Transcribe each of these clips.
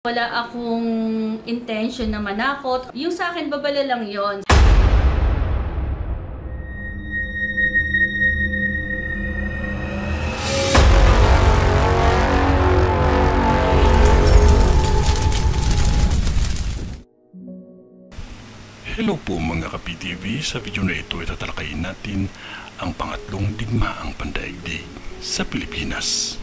Wala akong intention na manakot. Yung sa akin, babala lang yon. Hello po mga ka-PTV, sa video na ito itatalakayin natin ang pangatlong digmaang pandaigdig sa Pilipinas.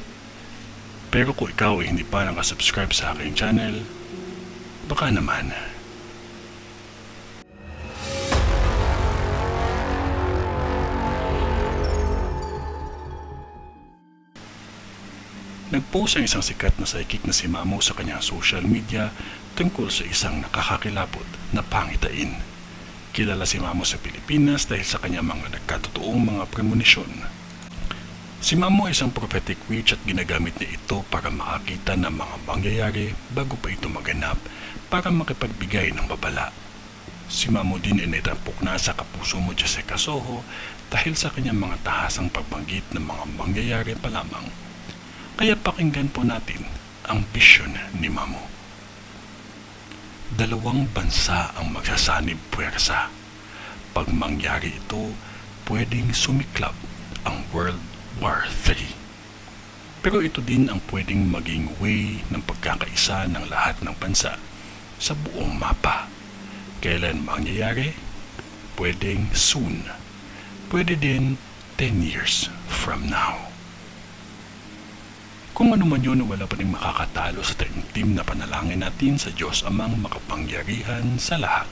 Pero kung ikaw ay hindi pa nakasubscribe sa aking channel, baka naman. Nag-post ang isang sikat na psychic na si Mamo sa kanyang social media tungkol sa isang nakakakilabot na pangitain. Kilala si Mamo sa Pilipinas dahil sa kanyang mga nagkatotoong mga premonisyon. Si Mamo ay isang prophetic witch at ginagamit niya ito para makakita ng mga mangyayari bago pa ito maganap para makipagbigay ng babala. Si Mamo din ay naitampok na sa kapuso mo Jessica Soho dahil sa kanyang mga tahasang pagbanggit ng mga mangyayari pa lamang. Kaya pakinggan po natin ang bisyon ni Mamo. Dalawang bansa ang magsasanib puwersa. Pag mangyari ito, pwedeng sumiklab ang World War III. Pero ito din ang pwedeng maging way ng pagkakaisa ng lahat ng bansa sa buong mapa. Kailan mangyayari? Pwedeng soon. Pwede din 10 years from now. Kung ano man yun, wala pa rin makakatalo sa taimtim na panalangin natin sa Diyos Amang makapangyarihan sa lahat.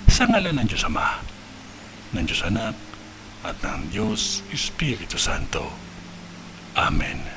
Sa ngalan ng Diyos Ama, ng Diyos Anak, at ng Diyos Espiritu Santo. Amen.